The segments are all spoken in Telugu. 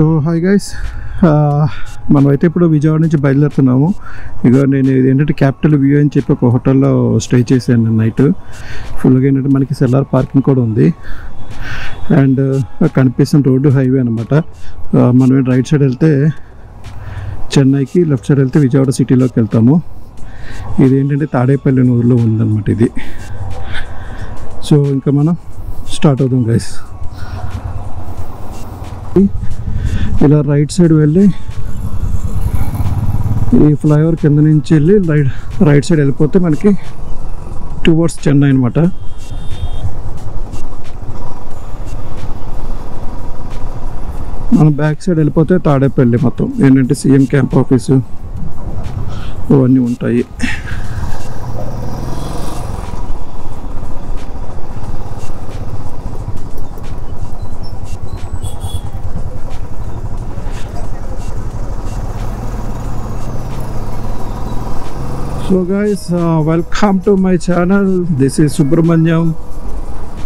సో హాయ్ గైస్, మనమైతే ఇప్పుడు విజయవాడ నుంచి బయలుదేరుతున్నాము. ఇక నేను ఏంటంటే క్యాపిటల్ వ్యూ అని చెప్పి ఒక హోటల్లో స్టే చేశాను నైట్. ఫుల్గా ఏంటంటే మనకి సెల్లార్ పార్కింగ్ కూడా ఉంది. అండ్ కనిపిస్తున్న రోడ్డు హైవే అనమాట. మనం రైట్ సైడ్ వెళ్తే చెన్నైకి, లెఫ్ట్ సైడ్ వెళ్తే విజయవాడ సిటీలోకి వెళ్తాము. ఇది ఏంటంటే తాడేపల్లి ఊరిలో ఉందన్నమాట ఇది. సో ఇంకా మనం స్టార్ట్ అవుదాం గైస్. ఇలా రైట్ సైడ్ వెళ్ళి ఈ ఫ్లైఓవర్ కింద నుంచి వెళ్ళి రైట్ సైడ్ వెళ్ళిపోతే మనకి టువర్డ్స్ చెన్నై అనమాట. మనం బ్యాక్ సైడ్ వెళ్ళిపోతే తాడేపల్లి మొత్తం ఏంటంటే సీఎం క్యాంప్ ఆఫీసు ఇవన్నీ ఉంటాయి. So guys, welcome to my channel. This is Subramanyam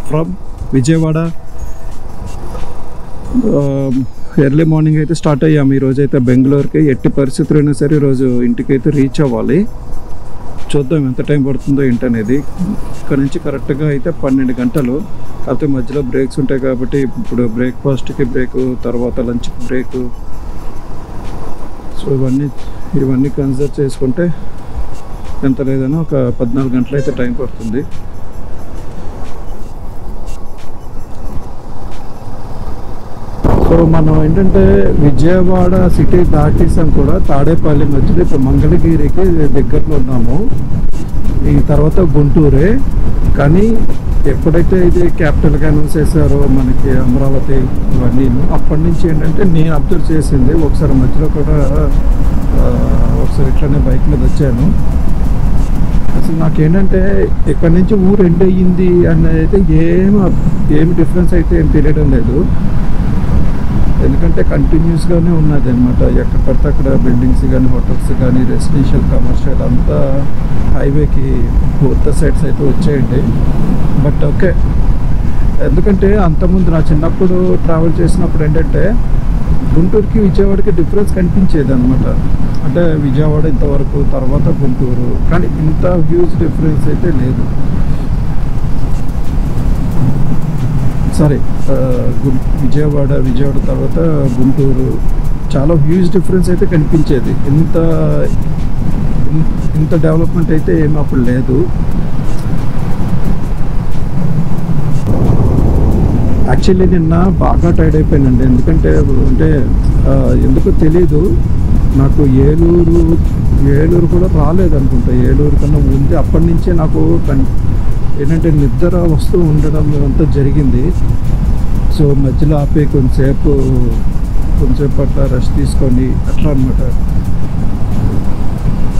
from Vijayawada. Early morning అయితే స్టార్ట్ అయ్యాము. ఈరోజు అయితే బెంగళూరుకి ఎట్టి పరిస్థితులు అయినా సరే ఈరోజు ఇంటికి అయితే రీచ్ అవ్వాలి. చూద్దాం ఎంత టైం పడుతుందో ఏంటనేది. ఇక్కడ నుంచి కరెక్ట్గా అయితే 12 గంటలు. కాకపోతే మధ్యలో బ్రేక్స్ ఉంటాయి కాబట్టి ఇప్పుడు బ్రేక్ఫాస్ట్కి బ్రేకు, తర్వాత లంచ్కి బ్రేకు. సో ఇవన్నీ కన్సిడర్ చేసుకుంటే ఎంత లేదన్నా ఒక 14 గంటలు అయితే టైం పడుతుంది. సో మనం ఏంటంటే విజయవాడ సిటీ దాటేసాం కూడా. తాడేపల్లి మధ్యలో ఇప్పుడు మంగళగిరికి దగ్గరలో ఉన్నాము. ఈ తర్వాత గుంటూరే. కానీ ఎప్పుడైతే ఇది క్యాపిటల్గా అనౌన్స్ చేశారో మనకి అమరావతి ఇవన్నీ, అప్పటి నుంచి ఏంటంటే నేను అబ్జర్వ్ చేసింది, ఒకసారి మధ్యలో కూడా ఒకసారి ఇట్లానే బైక్ మీద వచ్చాను. అసలు నాకేంటంటే ఇక్కడ నుంచి ఊరు ఎండ్ అయ్యింది అనేది అయితే ఏమి డిఫరెన్స్ అయితే ఏం తెలియడం లేదు. ఎందుకంటే కంటిన్యూస్గానే ఉన్నది అనమాట. ఎక్కడ పడితే అక్కడ బిల్డింగ్స్ కానీ, హోటల్స్ కానీ, రెసిడెన్షియల్, కమర్షియల్ అంతా హైవేకి బోత్ సైడ్స్ అయితే వచ్చేయండి. బట్ ఓకే, ఎందుకంటే అంతకుముందు నా చిన్నప్పుడు ట్రావెల్ చేసినప్పుడు ఏంటంటే గుంటూరుకి విజయవాడకి డిఫరెన్స్ కనిపించేది అనమాట. అంటే విజయవాడ ఇంతవరకు, తర్వాత గుంటూరు, కానీ ఇంత హ్యూజ్ డిఫరెన్స్ అయితే లేదు. సారీ, విజయవాడ తర్వాత గుంటూరు చాలా హ్యూజ్ డిఫరెన్స్ అయితే కనిపించేది. ఇంత డెవలప్మెంట్ అయితే ఏమీ అప్పుడు లేదు. యాక్చువల్లీ నిన్న బాగా టైర్డ్ అయిపోయానండి. ఎందుకంటే ఎందుకో తెలీదు, నాకు ఏలూరు కూడా రాలేదనుకుంటా. ఏలూరు కన్నా ఉంది. అప్పటి నుంచే నాకు ఏంటంటే నిద్ర వస్తూ ఉండడం అంతా జరిగింది. సో మధ్యలో ఆపి కొంచెంసేపు అట్లా రెస్ట్ తీసుకొని అట్లా అనమాట.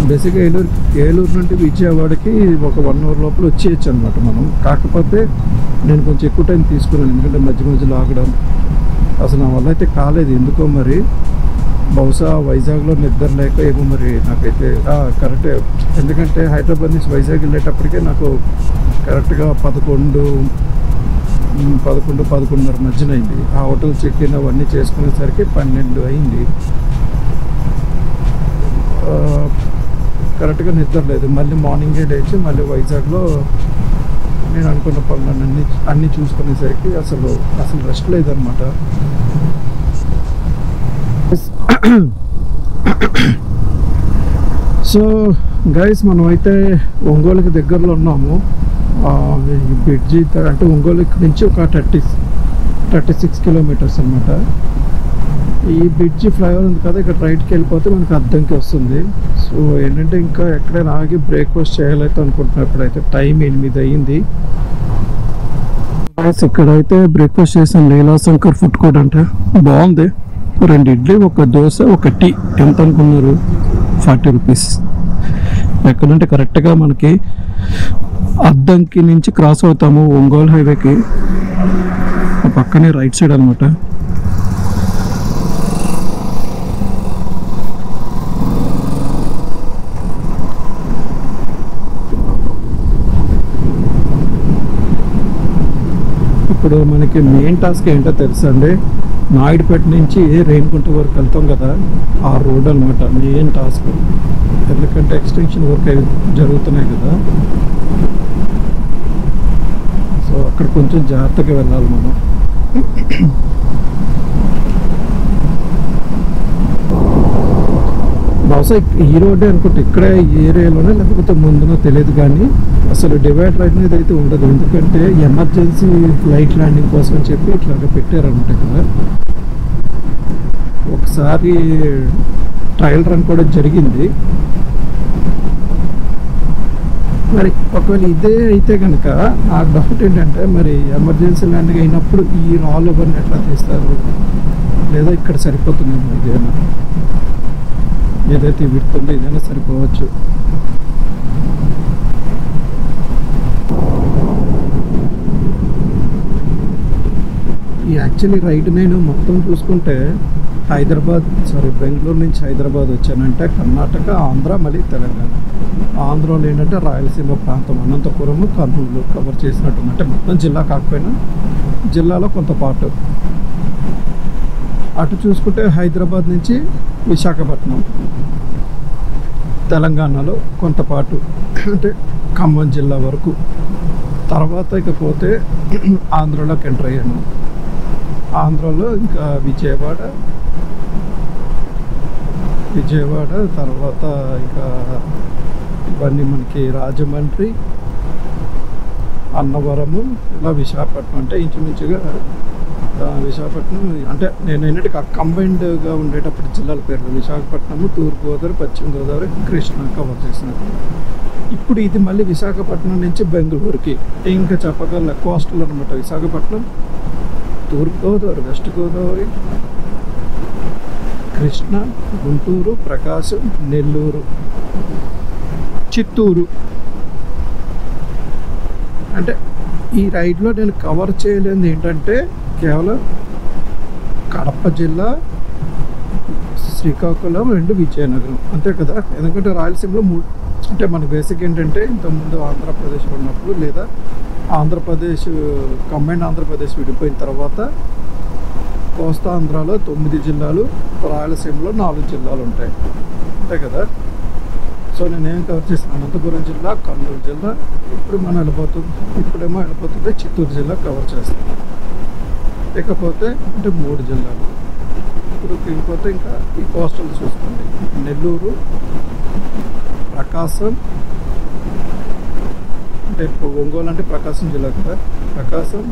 బేసిక్గా ఏలూరు నుండి విజయవాడకి ఒక 1 అవర్ లోపల వచ్చేయచ్చు అనమాట మనం. కాకపోతే నేను కొంచెం ఎక్కువ టైం తీసుకున్నాను, ఎందుకంటే మధ్యలో ఆగడం అసలు నా వల్ల అయితే కాలేదు ఎందుకో మరి. బహుశా వైజాగ్లో నిద్ర లేక ఏమో మరి నాకైతే కరెక్టే. ఎందుకంటే హైదరాబాద్ నుంచి వైజాగ్ వెళ్ళేటప్పటికే నాకు కరెక్ట్గా 11-11:30 మధ్యన అయింది. ఆ హోటల్ చెక్ ఇన్ అవన్నీ చేసుకునేసరికి 12 అయింది. కరెక్ట్గా నిద్ర లేదు. మళ్ళీ మార్నింగే లేచి మళ్ళీ వైజాగ్లో నేను అనుకున్న పనులన్నీ అన్నీ చూసుకునేసరికి అసలు రెస్ట్ లేదనమాట. సో గైస్, మనమైతే ఒంగోలుకి దగ్గరలో ఉన్నాము. బ్రిడ్జి అంటే ఒంగోలుకి నుంచి ఒక 36 కిలోమీటర్స్ అనమాట. ఈ బ్రిడ్జి ఫ్లైఓవర్ ఉంది కదా, ఇక్కడ రైట్కి వెళ్ళిపోతే మనకి అద్దంకి వస్తుంది. సో ఏంటంటే ఇంకా ఎక్కడైనా ఆగి బ్రేక్ఫాస్ట్ చేయాలైతే అనుకుంటున్నాను. ఇప్పుడైతే టైం 8 అయ్యింది. ఇక్కడైతే బ్రేక్ఫాస్ట్ చేసాను. లీలాశంకర్ ఫుడ్ కోర్ట్ అంటే బాగుంది. 2 ఇడ్లీ, 1 దోశ, 1 టీ. ఎంత అనుకున్నారు? 40 రూపీస్. ఎక్కడంటే కరెక్ట్గా మనకి అద్దంకి నుంచి క్రాస్ అవుతాము ఒంగోలు హైవేకి. పక్కనే రైట్ సైడ్ అనమాట. ఇప్పుడు మనకి మెయిన్ టాస్క్ ఏంటో తెలుసండి. నాయుడుపేట నుంచి రేణిగుంట వరకు వెళ్తాం కదా, ఆ రోడ్ అనమాట మెయిన్ టాస్క్. ఎందుకంటే ఎక్స్టెన్షన్ వర్క్ అవి జరుగుతున్నాయి కదా, సో అక్కడ కొంచెం జాగ్రత్తగా వెళ్ళాలి మనం. బహుశా ఈ రోడ్డే అనుకుంటే ఇక్కడే ఈ ఏరియాలోనే లేకపోతే ముందునో తెలియదు, కానీ అసలు డివైడర్ అనేది అయితే ఉండదు. ఎందుకంటే ఎమర్జెన్సీ ఫ్లైట్ ల్యాండింగ్ కోసం చెప్పి ఇట్లాగా పెట్టారనమాట ఇక్కడ. ఒకసారి ట్రయల్ రన్ కూడా జరిగింది. మరి ఒకవేళ ఇదే అయితే కనుక ఆ డౌట్ ఏంటంటే, మరి ఎమర్జెన్సీ ల్యాండింగ్ అయినప్పుడు ఈ రాళ్ళు అవన్నీ ఎట్లా తీస్తారు, లేదా ఇక్కడ సరిపోతుంది ఇదేనా, ఏదైతే విడుతుందో ఇదైనా సరిపోవచ్చు. ఈ యాక్చువల్లీ రైట్ నేను మొత్తం చూసుకుంటే బెంగళూరు నుంచి హైదరాబాద్ వచ్చానంటే కర్ణాటక, ఆంధ్ర, మళ్ళీ తెలంగాణ. ఆంధ్రలో ఏంటంటే రాయలసీమ ప్రాంతం, అనంతపురం, కర్నూలు కవర్ చేసినట్టుంది. అంటే మొత్తం జిల్లా కాకపోయినా జిల్లాలో కొంత పాటు. అటు చూసుకుంటే హైదరాబాద్ నుంచి విశాఖపట్నం, తెలంగాణలో కొంతపాటు అంటే ఖమ్మం జిల్లా వరకు. తర్వాత ఇకపోతే ఆంధ్రలోకి ఎంటర్ అయ్యాను. ఆంధ్రలో ఇంకా విజయవాడ, తర్వాత ఇంకా ఇవన్నీ మనకి రాజమండ్రి, అన్నవరము, ఇలా విశాఖపట్నం. అంటే ఇంచుమించుగా విశాఖపట్నం అంటే నేను ఏంటంటే కంబైన్డ్గా ఉండేటప్పుడు జిల్లాల పేర్లు విశాఖపట్నము, తూర్పుగోదావరి, పశ్చిమ గోదావరి, కృష్ణా కవర్ చేసినట్టు. ఇప్పుడు ఇది మళ్ళీ విశాఖపట్నం నుంచి బెంగళూరుకి ఇంకా చెప్పగల కోస్టల్ అనమాట. విశాఖపట్నం, తూర్పుగోదావరి, వెస్ట్ గోదావరి, కృష్ణా, గుంటూరు, ప్రకాశం, నెల్లూరు, చిత్తూరు. అంటే ఈ రైడ్లో నేను కవర్ చేయలేనిది ఏంటంటే కేవలం కడప జిల్లా, శ్రీకాకుళం, విజయనగరం, అంతే కదా. ఎందుకంటే రాయలసీమలో అంటే మన బేసిక్ ఏంటంటే ఇంతకుముందు ఆంధ్రప్రదేశ్ ఉన్నప్పుడు, లేదా ఆంధ్రప్రదేశ్ కంబైన్డ్ ఆంధ్రప్రదేశ్ విడిపోయిన తర్వాత కోస్తా ఆంధ్రాలో 9 జిల్లాలు, రాయలసీమలో 4 జిల్లాలు ఉంటాయి, అంతే కదా. సో నేనేం కవర్ చేసిన అనంతపురం జిల్లా, కర్నూలు జిల్లా, ఇప్పుడేమో వెళ్ళిపోతుంది చిత్తూరు జిల్లా కవర్ చేస్తాను. ఇకపోతే అంటే 3 జిల్లాలు. ఇప్పుడు ఇంకోతే ఇంకా ఈ కోస్టల్ చూసుకోండి, నెల్లూరు, ప్రకాశం, అంటే ఒంగోలు అంటే ప్రకాశం జిల్లా కదా, Prakasam,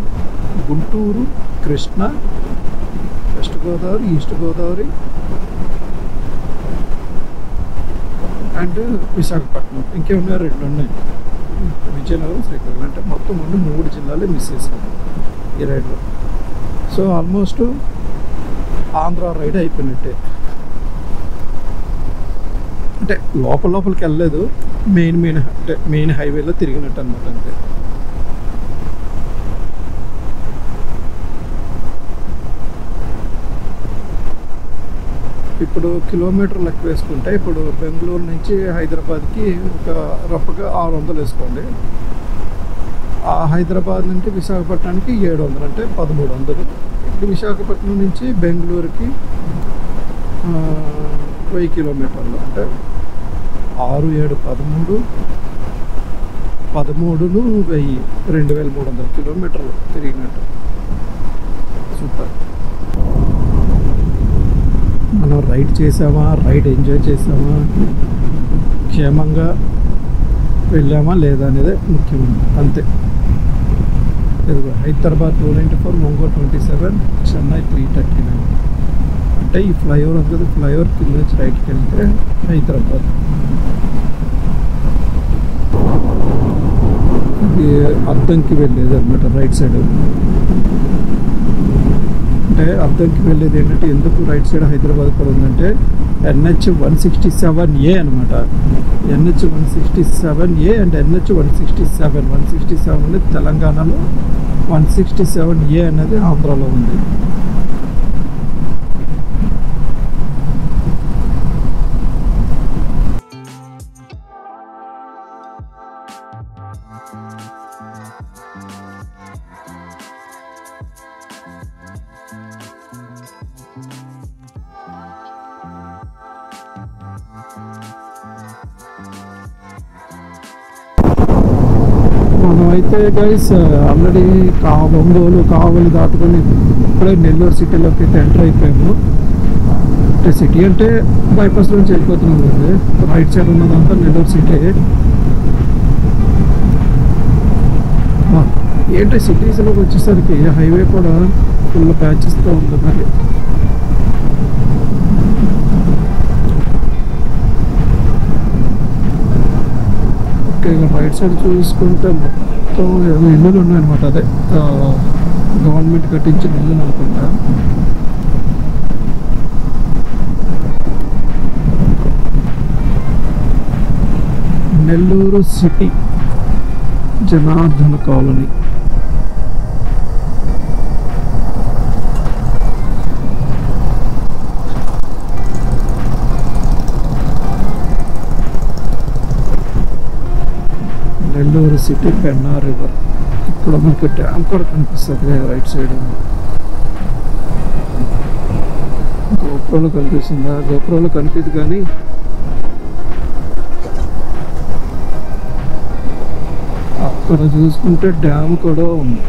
Guntur, Krishna, west Godavari, east Godavari and Visakhapatnam. ఇంకేమున్నాయి, 2 ఉన్నాయి, విజయనగరం, శ్రీకాకుళం. అంటే మొత్తం 3 జిల్లాలే మిస్ చేశాను ఈ రైడ్లో. సో ఆల్మోస్ట్ ఆంధ్ర రైడ్ అయిపోయినట్టే. అంటే లోపలికి వెళ్ళలేదు, మెయిన్ హైవేలో తిరిగినట్టు అనమాట, అంతే. ఇప్పుడు కిలోమీటర్ లెక్క వేసుకుంటే, ఇప్పుడు బెంగళూరు నుంచి హైదరాబాద్కి ఒక రఫ్గా 600 వేసుకోండి. ఆ హైదరాబాద్ నుంచి విశాఖపట్నానికి 700, అంటే 1300. ఇప్పుడు విశాఖపట్నం నుంచి బెంగళూరుకి 1000 కిలోమీటర్లు, అంటే 6, 7, 13, 1000, 2300 కిలోమీటర్లు తిరిగినట్టు. సూపర్. మనం రైడ్ చేసామా, రైడ్ ఎంజాయ్ చేసామా, క్షేమంగా వెళ్ళామా లేదా అనేది ముఖ్యం, అంతే. హైదరాబాద్ 294, ఒంగోలు 27, చెన్నై 339. అంటే ఈ ఫ్లైఓవర్ ఉంది, ఫ్లైఓవర్ కింద నుంచి రైట్కి వెళ్తే హైదరాబాద్. ఇది అద్దంకి వెళ్ళేది అనమాట, రైట్ సైడ్. అంటే అద్దంకి వెళ్ళేది ఏంటంటే, ఎందుకు రైట్ సైడ్ హైదరాబాద్ కూడా ఉందంటే NH 167A అనమాట. NH 167A and NH 167. 167 అనేది తెలంగాణలో, 167A అనేది ఆంధ్రాలో ఉంది. మనమైతే గైస్ ఆల్రెడీ ఒంగోలు కావలి దాటుకొని ఇప్పుడే నెల్లూరు సిటీలోకి అయితే ఎంటర్ అయిపోయాము. అంటే సిటీ అంటే బైపాస్ నుంచి వెళ్ళిపోతున్నాం కదా, రైట్ సైడ్ ఉన్నదంతా నెల్లూరు సిటీ. ఏంటి సిటీస్లోకి వచ్చేసరికి హైవే కూడా ఫుల్ ప్యాచెస్తో ఉంది. మరి ఇక రైట్ సైడ్ చూసుకుంటే మొత్తం ఇల్లులు ఉన్నాయన్నమాట. అదే గవర్నమెంట్ కట్టించిన ఇల్లులు అనుకుంటా. Nellore city Janardhana colony. Nellore city Penna river. ఇక్కడ మనకి డ్యామ్ కూడా కనిపిస్తుంది రైట్ సైడ్. గోపురాలు కనిపిస్తుందా? గోపురాలు కనిపిస్తుంది కానీ అక్కడ చూసుకుంటే డ్యామ్ కూడా ఉంది.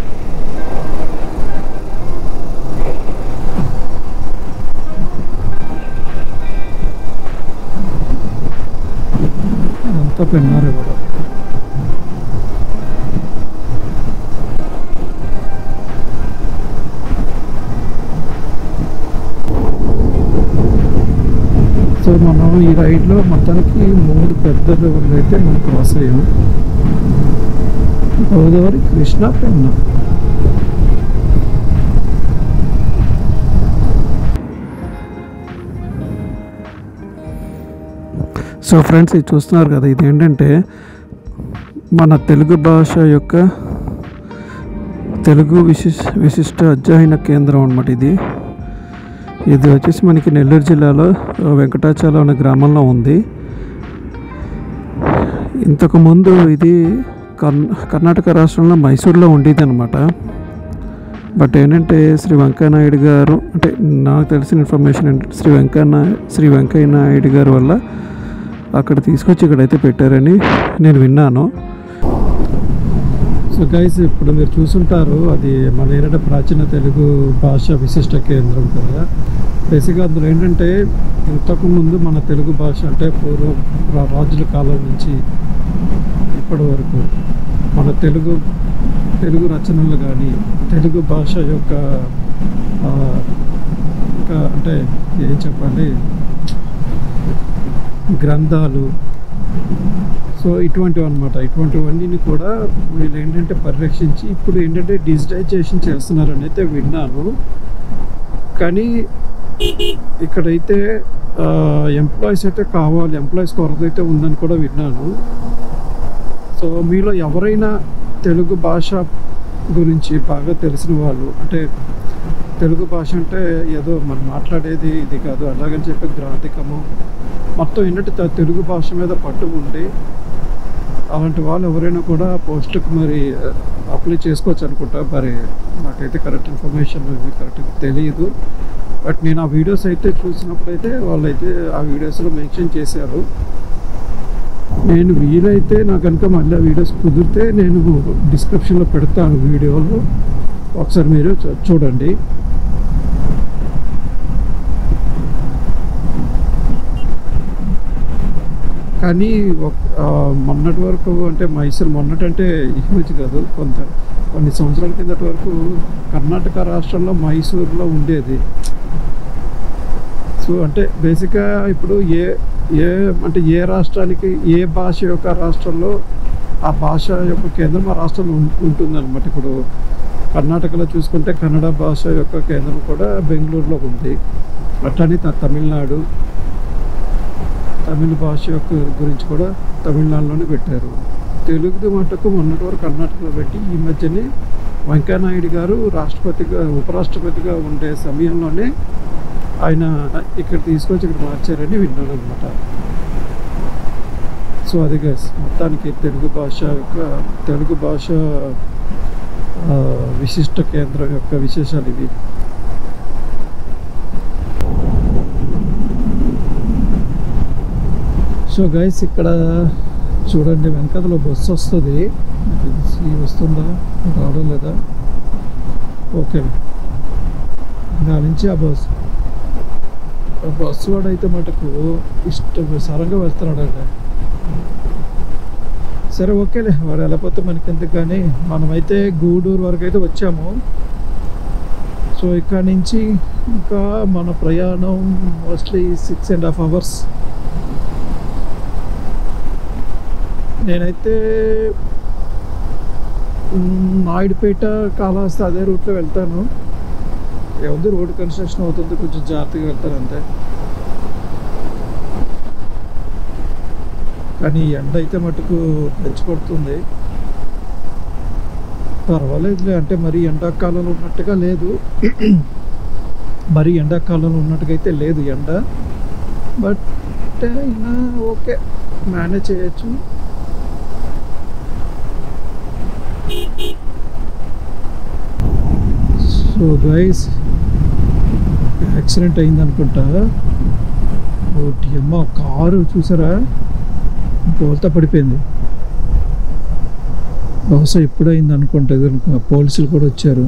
అంతా పెన్నా రివర్. సో మనం ఈ రైడ్లో మొత్తానికి 3 పెద్ద రివర్లు అయితే మనం క్రాస్ అయ్యాం. గోదావరి, కృష్ణ, పెన్నా. సో ఫ్రెండ్స్, ఇది చూస్తున్నారు కదా, ఇది ఏంటంటే మన తెలుగు భాష యొక్క తెలుగు విశిష్ట అధ్యయన కేంద్రం అన్నమాట. ఇది వచ్చేసి మనకి నెల్లూరు జిల్లాలో వెంకటాచలం అనే గ్రామంలో ఉంది. ఇంతకుముందు ఇది కర్ణాటక రాష్ట్రంలో మైసూర్లో ఉండేది అనమాట. బట్ ఏంటంటే శ్రీ వెంకయ్య నాయుడు గారు, అంటే నాకు తెలిసిన ఇన్ఫర్మేషన్ ఏంటంటే శ్రీ వెంకయ్య నాయుడు గారు వల్ల అక్కడ తీసుకొచ్చి ఇక్కడైతే పెట్టారని నేను విన్నాను. సో గైస్, ఇప్పుడు మీరు చూసుంటారు, అది మన ఏంటంటే ప్రాచీన తెలుగు భాష విశిష్ట కేంద్రం కదా. బేసిక్గా అందులో ఏంటంటే ఇంతకుముందు మన తెలుగు భాష అంటే పూర్వం రాజుల కాలం నుంచి ఇప్పటి వరకు మన తెలుగు రచనలు కానీ తెలుగు భాష యొక్క ఇంకా అంటే ఏం చెప్పాలి, గ్రంథాలు, సో ఇటువంటివి అనమాట. ఇటువంటివన్నీ కూడా వీళ్ళు ఏంటంటే పరిరక్షించి ఇప్పుడు ఏంటంటే డిజిటైజేషన్ చేస్తున్నారని అయితే విన్నాను. కానీ ఇక్కడైతే ఎంప్లాయీస్ అయితే కావాలి, ఎంప్లాయీస్ కొరత అయితే ఉందని కూడా విన్నాను. సో మీలో ఎవరైనా తెలుగు భాష గురించి బాగా తెలిసిన వాళ్ళు, అంటే తెలుగు భాష అంటే ఏదో మనం మాట్లాడేది ఇది కాదు, అలాగని చెప్పి గ్రాంథికము మొత్తం ఏంటంటే తెలుగు భాష మీద పట్టు ఉండి అలాంటి వాళ్ళు ఎవరైనా కూడా పోస్ట్కి మరి అప్లై చేసుకోవచ్చు అనుకుంటా. మరి నాకైతే కరెక్ట్ ఇన్ఫర్మేషన్ కరెక్ట్గా తెలియదు. బట్ నేను ఆ వీడియోస్ అయితే చూసినప్పుడైతే వాళ్ళైతే ఆ వీడియోస్లో మెన్షన్ చేశారు. నేను వీలైతే నాకు కనుక మళ్ళీ ఆ వీడియోస్ కుదిరితే నేను డిస్క్రిప్షన్లో పెడతాను వీడియోలు, ఒకసారి మీరు చూడండి. కానీ మొన్నటి వరకు అంటే మైసూర్ మొన్నటంటే ఈ మధ్య కాదు, కొన్ని సంవత్సరాల కిందటి వరకు కర్ణాటక రాష్ట్రంలో మైసూర్లో ఉండేది. సో అంటే బేసిక్గా ఇప్పుడు అంటే ఏ రాష్ట్రానికి ఏ భాష యొక్క రాష్ట్రంలో ఆ భాష యొక్క కేంద్రం ఆ రాష్ట్రంలో ఉంటుందన్నమాట. ఇప్పుడు కర్ణాటకలో చూసుకుంటే కన్నడ భాష యొక్క కేంద్రం కూడా బెంగళూరులో ఉంది. అట్లనే తమిళనాడు తమిళ భాష యొక్క గురించి కూడా తమిళనాడులోనే పెట్టారు. తెలుగు మటుకు మొన్నటి వరకు కర్ణాటకలో పెట్టి ఈ మధ్యనే వెంకయ్యనాయుడు గారు ఉపరాష్ట్రపతిగా ఉండే సమయంలోనే ఆయన ఇక్కడ తీసుకొచ్చి ఇక్కడ మార్చారని విన్నాను అనమాట. సో అది గైస్, మొత్తానికి తెలుగు భాష విశిష్ట కేంద్రం యొక్క విశేషాలు ఇవి. సో గైస్, ఇక్కడ చూడండి వెనకదలో బస్సు వస్తుంది, వస్తుందా రావడం లేదా? ఓకే, దాని నుంచి ఆ బస్సు వాడు అయితే మటుకు ఇష్టసారంగా వెళ్తున్నాడు. సరే ఓకేలే, వాడు వెళ్ళకపోతే మనకి ఎందుకు, కానీ మనమైతే గూడూరు వరకు అయితే వచ్చాము. సో ఇక్కడ నుంచి ఇంకా మన ప్రయాణం మోస్ట్లీ 6.5 hours. నేనైతే నాయుడుపేట కాళహస్తి అదే రూట్లో వెళ్తాను. ఏముంది, రోడ్ కన్స్ట్రక్షన్ అవుతుంది, కొంచెం జాగ్రత్తగా వెళ్తాను అంతే. కానీ ఎండ అయితే మటుకు పెంచిపడుతుంది. పర్వాలేదులే, అంటే మరి ఎండాకాలంలో ఉన్నట్టుగా లేదు, మరి ఎండాకాలంలో ఉన్నట్టుగా అయితే లేదు ఎండ. బట్ అయినా ఓకే, మేనేజ్ చేయొచ్చు. సో గైస్, యాక్సిడెంట్ అయింది అనుకుంటా. ఓటి అమ్మ, కారు చూసారా, బోల్తా పడిపోయింది. బహుశా ఎప్పుడైంది అనుకుంటా, పోలీసులు కూడా వచ్చారు.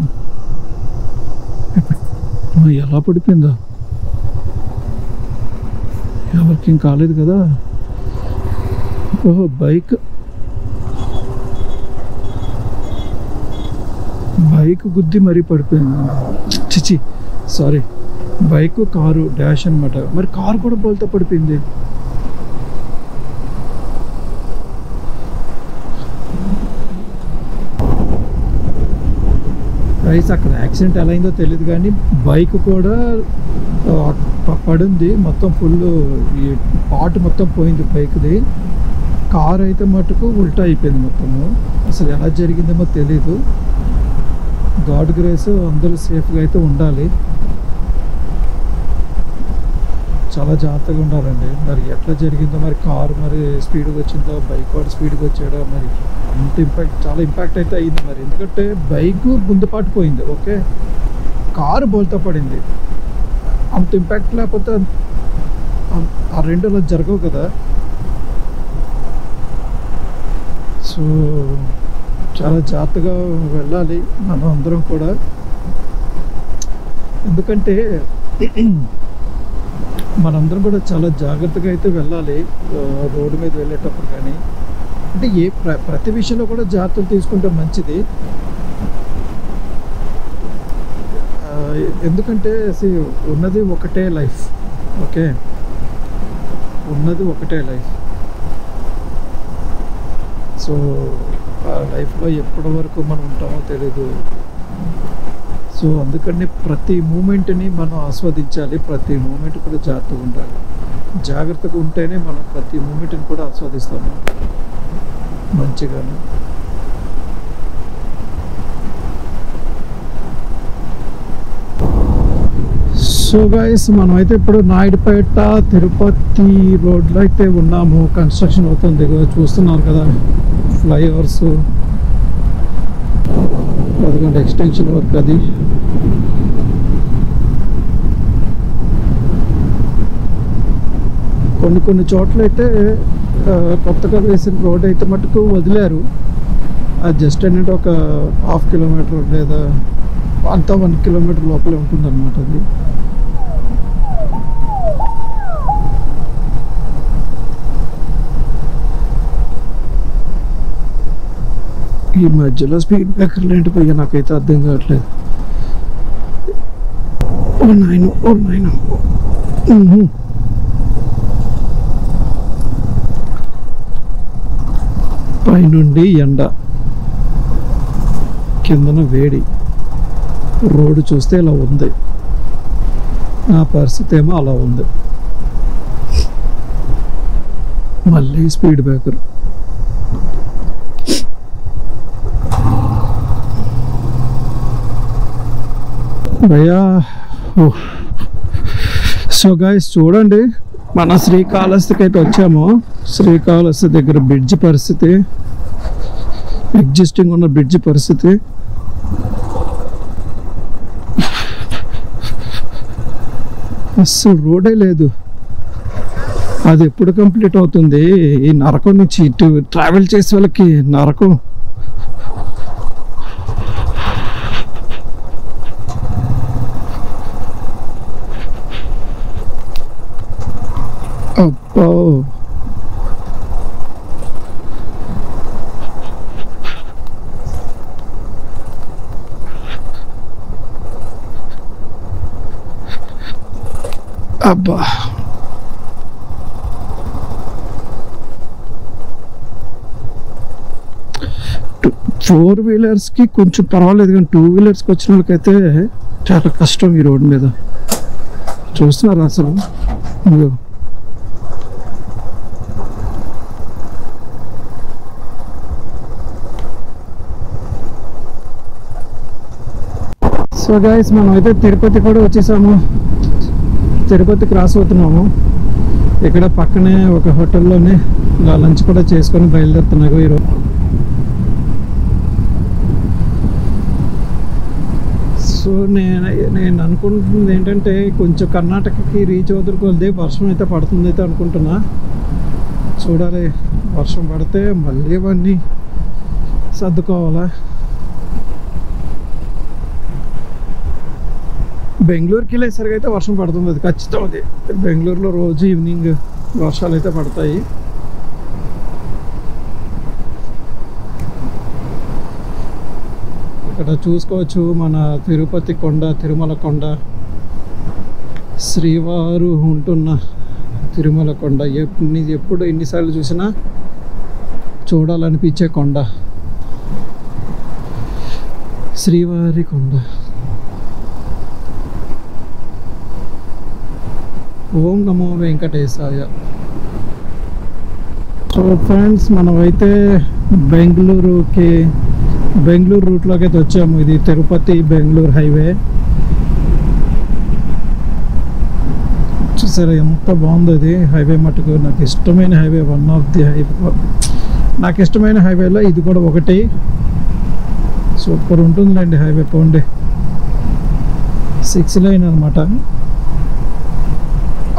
ఎలా పడిపోయిందా, ఎవరికి ఏం కాలేదు కదా. ఓహో, బైక్ గుద్ది మరీ పడిపోయింది. చిచి, సారీ, బైక్ కారు డాష్ అనమాట. మరి కారు కూడా బోల్తా పడిపోయింది. రైస్ అక్కడ యాక్సిడెంట్ ఎలా అయిందో తెలియదు, కానీ బైక్ కూడా పడింది, మొత్తం ఫుల్ ఈ పార్ట్ మొత్తం పోయింది బైక్ది. కార్ అయితే మటుకు ఉల్టా అయిపోయింది మొత్తము. అసలు ఎలా జరిగిందేమో తెలీదు. గాడ్ గ్రేస్, అందరూ సేఫ్గా అయితే ఉండాలి, చాలా జాగ్రత్తగా ఉండాలండి. మరి ఎట్లా జరిగిందో, మరి కారు మరి స్పీడ్గా వచ్చిందో, బైక్ వాడు స్పీడ్గా వచ్చాడో, మరి అంత చాలా ఇంపాక్ట్ అయితే అయింది మరి. ఎందుకంటే బైక్ ముందుపాటు పోయింది, ఓకే, కారు బోల్తా పడింది. అంత ఇంపాక్ట్ లేకపోతే ఆ రెండు అలా జరగవు కదా. సో చాలా జాగ్రత్తగా వెళ్ళాలి మనం అందరం కూడా. ఎందుకంటే మనందరం కూడా చాలా జాగ్రత్తగా అయితే వెళ్ళాలి రోడ్డు మీద వెళ్ళేటప్పుడు. కానీ అంటే ప్రతి విషయంలో కూడా జాగ్రత్తలు తీసుకుంటే మంచిది. ఎందుకంటే ఉన్నది ఒకటే లైఫ్, ఓకే, ఉన్నది ఒకటే లైఫ్. సో ఆ లైఫ్లో ఎప్పటి వరకు మనం ఉంటామో తెలీదు. సో అందుకని ప్రతి మూమెంట్ని మనం ఆస్వాదించాలి, ప్రతి మూమెంట్ కూడా జాగ్రత్తగా ఉండాలి. జాగ్రత్తగా ఉంటేనే మనం ప్రతి మూమెంట్ని కూడా ఆస్వాదిస్తాము మంచిగాను. సో గైస్, మనమైతే ఇప్పుడు నాయుడుపేట తిరుపతి రోడ్లో అయితే ఉన్నాము. కన్స్ట్రక్షన్ అవుతుంది, చూస్తున్నారు కదా, ఫ్లైఓవర్స్, అదిగోండి ఎక్స్టెన్షన్ వర్క్. అది కొన్ని చోట్ల అయితే కొత్తగా వేసిన రోడ్ అయితే మటుకు వదిలేరు. అది జస్ట్ ఏంటంటే ఒక 1/2 కిలోమీటర్ లేదా అంతా 1 కిలోమీటర్ లోపలే ఉంటుంది అనమాట. అది ఈ మధ్యలో స్పీడ్ బ్రేకర్లు ఏంటి పోయా, నాకైతే అర్థం కావట్లేదు. ఓ నాయన పైనుండి ఎండ, కిందన వేడి, రోడ్డు చూస్తే ఇలా ఉంది, నా పరిస్థితి ఏమో అలా ఉంది. మళ్ళీ స్పీడ్ బ్రేకర్. భయ్యా, సో గైస్ చూడండి, మన శ్రీకాళహస్తికి అయితే వచ్చాము. శ్రీకాళహస్తి దగ్గర బ్రిడ్జ్ పరిస్థితి, ఎగ్జిస్టింగ్ ఉన్న బ్రిడ్జ్ పరిస్థితి. అస్సలు రోడే లేదు. అది ఎప్పుడు కంప్లీట్ అవుతుంది? ఈ నరకం నుంచి ఇటు ట్రావెల్ చేసే వాళ్ళకి నరకం. అబ్బో, అబ్బా. ఫోర్ వీలర్స్కి కొంచెం పర్వాలేదు, కానీ టూ వీలర్స్కి వచ్చిన వాళ్ళకైతే చాలా కష్టం ఈ రోడ్డు మీద. చూస్తున్నారు అసలు ఇదిగో. సో గైస్, మనం అయితే తిరుపతి కూడా వచ్చేసాము. తిరుపతి క్రాస్ అవుతున్నాము. ఇక్కడ పక్కనే ఒక హోటల్లోనే లంచ్ కూడా చేసుకొని బయలుదేరుతున్నాము ఈరోజు. సో నేను అనుకుంటుంది ఏంటంటే కొంచెం కర్ణాటకకి రీచ్ అవుతుకొద్ది వర్షం అయితే పడుతుంది అయితే అనుకుంటున్నా. చూడాలి, వర్షం పడితే మళ్ళీ ఇవన్నీ సర్దుకోవాలా. బెంగళూరుకి వెళ్ళేసరికి అయితే వర్షం పడుతుంది, అది ఖచ్చితం. అది బెంగళూరులో రోజు ఈవినింగ్ వర్షాలు అయితే పడతాయి. ఇక్కడ చూసుకోవచ్చు మన తిరుపతి కొండ, తిరుమల కొండ, శ్రీవారు ఉంటున్న తిరుమల కొండ. ఎప్పుడు ఎన్నిసార్లు చూసినా చూడాలనిపించే కొండ శ్రీవారి కొండ. ఓం నమో వెంకటేశాయ. సో ఫ్రెండ్స్, మనమైతే బెంగళూరు రూట్లోకి అయితే వచ్చాము. ఇది తిరుపతి బెంగళూరు హైవే. చూసారా ఎంత బాగుందో ఇది హైవే. మటుకు నాకు ఇష్టమైన highway, one of the highway. నాకు ఇష్టమైన హైవేలో ఇది కూడా ఒకటి. సూపర్ ఉంటుందిలేండి హైవే. పోండి, 6 లైన్ అనమాట.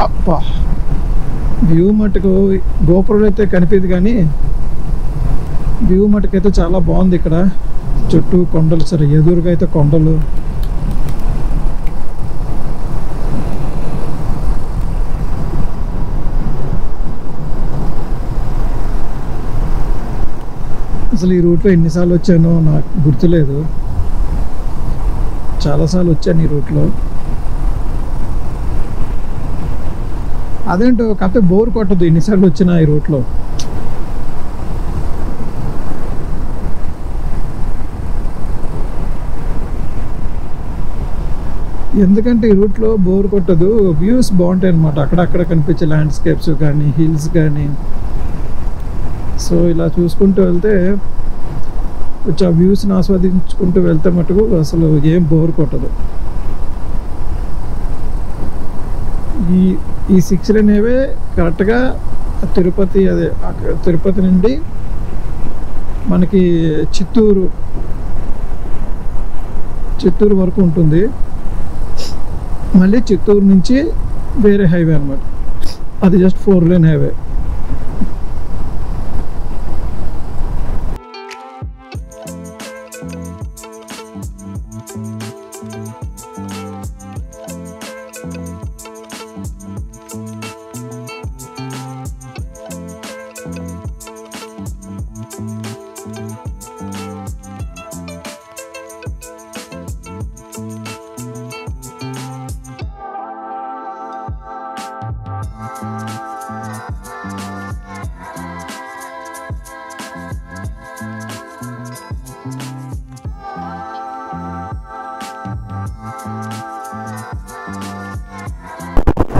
అప్పా, వ్యూ మటుకు గోపురం అయితే కనిపించదు, కానీ వ్యూ మటుకైతే చాలా బాగుంది. ఇక్కడ చుట్టూ కొండలు, సరే ఎదురుగా అయితే కొండలు. అసలు ఈ రూట్లో ఎన్నిసార్లు వచ్చానో నాకు గుర్తులేదు. చాలాసార్లు వచ్చాను ఈ రూట్లో. అదేంటో కాకపోతే బోర్ కొట్టదు ఎన్నిసార్లు వచ్చినా ఈ రూట్లో. ఎందుకంటే ఈ రూట్లో బోర్ కొట్టదు, వ్యూస్ బాగుంటాయి అన్నమాట. అక్కడక్కడ కనిపించే ల్యాండ్స్కేప్స్ కానీ, హిల్స్ కానీ. సో ఇలా చూసుకుంటూ వెళ్తే కొంచెం ఆ వ్యూస్ని ఆస్వాదించుకుంటూ వెళ్తే మటుకు అసలు ఏం బోర్ కొట్టదు. ఈ 6 లైన్ హైవే కరెక్ట్గా తిరుపతి, అదే తిరుపతి నుండి మనకి చిత్తూరు వరకు ఉంటుంది. మళ్ళీ చిత్తూరు నుంచి వేరే హైవే అనమాట. అది just 4 line highway.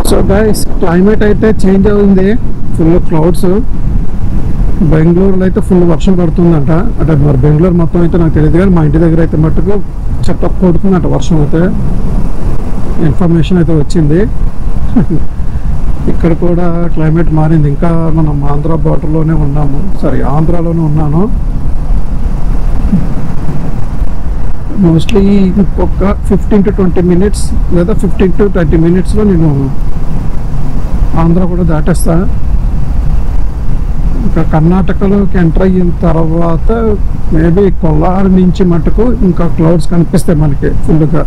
So guys, climate అయితే చేంజ్ అవుతుంది. Full clouds. బెంగళూరులో అయితే ఫుల్ వర్షం పడుతుందంట. అంటే మరి బెంగళూరు మొత్తం అయితే నాకు తెలియదు, కానీ మా ఇంటి దగ్గర అయితే మట్టుకు చెత్త పడుతుందంట వర్షం అయితే. ఇన్ఫర్మేషన్ అయితే వచ్చింది. ఇక్కడ కూడా క్లైమేట్ మారింది. ఇంకా మనం ఆంధ్ర బార్డర్లోనే ఉన్నాము, సారీ ఆంధ్రాలోనే ఉన్నాను. మోస్ట్లీ ఇంకొక 15 to 20 minutes లేదా 15 to 20 minutesలో నేను ఆంధ్ర కూడా దాటేస్తా. ఇంకా కర్ణాటకలోకి ఎంటర్ అయిన తర్వాత మేబీ కొల్లారు నుంచి మటుకు ఇంకా క్లౌడ్స్ కనిపిస్తాయి మనకి ఫుల్గా.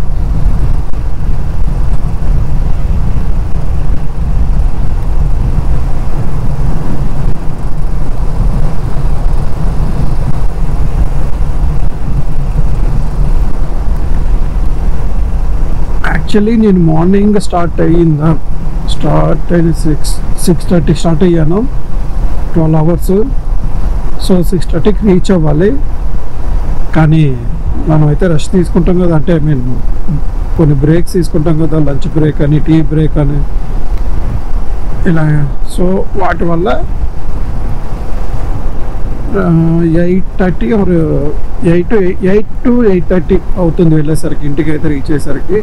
యాక్చువల్లీ నేను మార్నింగ్ స్టార్ట్ అయిన 6:30 స్టార్ట్ అయ్యాను, 12 అవర్స్. సో 6:30కి రీచ్ అవ్వాలి. కానీ మనమైతే రెస్ట్ తీసుకుంటాం కదా, అంటే మేము కొన్ని బ్రేక్స్ తీసుకుంటాం కదా, లంచ్ బ్రేక్ అని, టీ బ్రేక్ అని ఇలా. సో వాటి వల్ల 8:30 ఆర్ 8 to 8:30 అవుతుంది వెళ్ళేసరికి, ఇంటికి అయితే రీచ్ అయ్యేసరికి.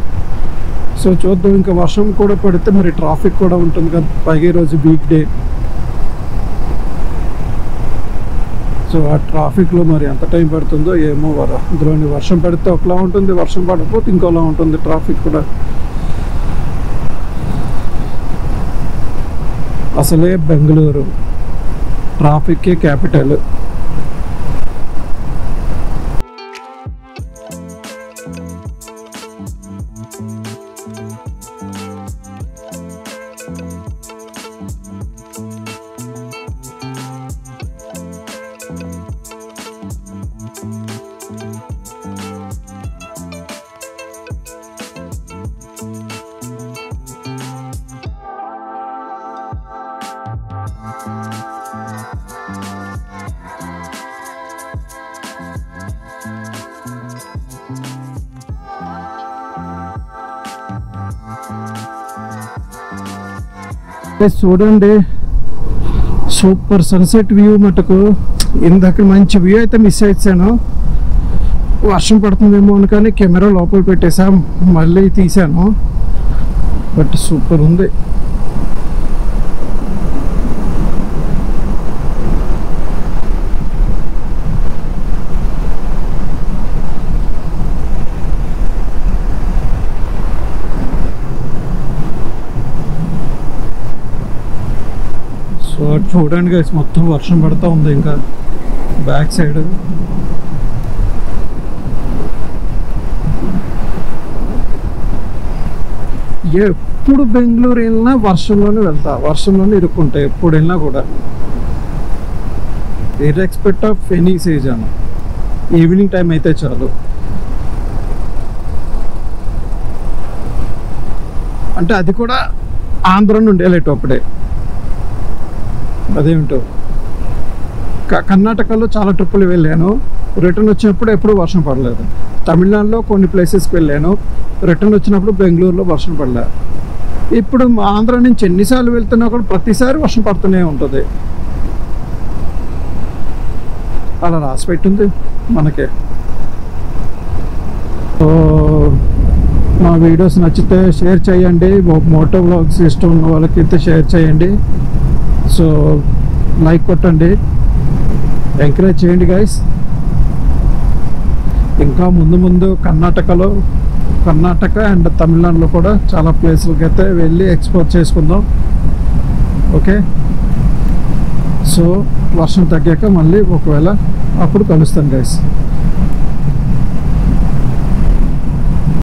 సో చూద్దాం, ఇంకా వర్షం కూడా పడితే మరి ట్రాఫిక్ కూడా ఉంటుంది కదా, పైగా ఈరోజు వీక్ డే. సో ఆ ట్రాఫిక్లో మరి ఎంత టైం పడుతుందో ఏమో. అందులోని వర్షం పడితే ఒకలా ఉంటుంది, వర్షం పడకపోతే ఇంకోలా ఉంటుంది ట్రాఫిక్ కూడా. అసలే బెంగళూరు ట్రాఫిక్కే క్యాపిటల్. చూడండి, సూపర్ సన్సెట్ వ్యూ మటుకు. ఇందాక మంచి వ్యూ అయితే మిస్ అయ్యాను, వర్షం పడుతుందేమో అని, కానీ కెమెరా లోపల పెట్టేసా, మళ్ళీ తీసాను. బట్ సూపర్ ఉంది. సో చూడండి గైస్, మొత్తం వర్షం పడుతూ ఉంది ఇంకా బ్యాక్ సైడ్. ఎప్పుడు బెంగళూరు వెళ్ళినా వర్షంలోనే వెళ్తా, వర్షంలోనే ఇరుక్కుంటా ఎప్పుడు వెళ్ళినా కూడా, irrespective of any season. Evening time అయితే చాలు. అంటే అది కూడా ఆంధ్ర నుండి వెళ్ళేటప్పుడే. అదేమిటో కర్ణాటకలో చాలా ట్రిప్పులు వెళ్ళాను, రిటర్న్ వచ్చినప్పుడు ఎప్పుడు వర్షం పడలేదు. తమిళనాడులో కొన్ని ప్లేసెస్కి వెళ్ళాను, రిటర్న్ వచ్చినప్పుడు బెంగళూరులో వర్షం పడలేదు. ఇప్పుడు ఆంధ్ర నుంచి ఎన్నిసార్లు వెళ్తున్నా కూడా ప్రతిసారి వర్షం పడుతూనే ఉంటుంది. అలా రాసి పెట్టింది మనకే. సో మా వీడియోస్ నచ్చితే షేర్ చేయండి, మోటో వ్లాగ్స్ ఇష్టం ఉన్న వాళ్ళకి అయితే షేర్ చేయండి. సో లైక్ కొట్టండి, ఎంకరేజ్ చేయండి గైస్. ఇంకా ముందు కర్ణాటక అండ్ తమిళనాడులో కూడా చాలా ప్లేసులకి అయితే వెళ్ళి ఎక్స్ప్లోర్ చేసుకుందాం. ఓకే, సో వర్షం తగ్గాక మళ్ళీ ఒకవేళ అప్పుడు కలుస్తాను గైస్.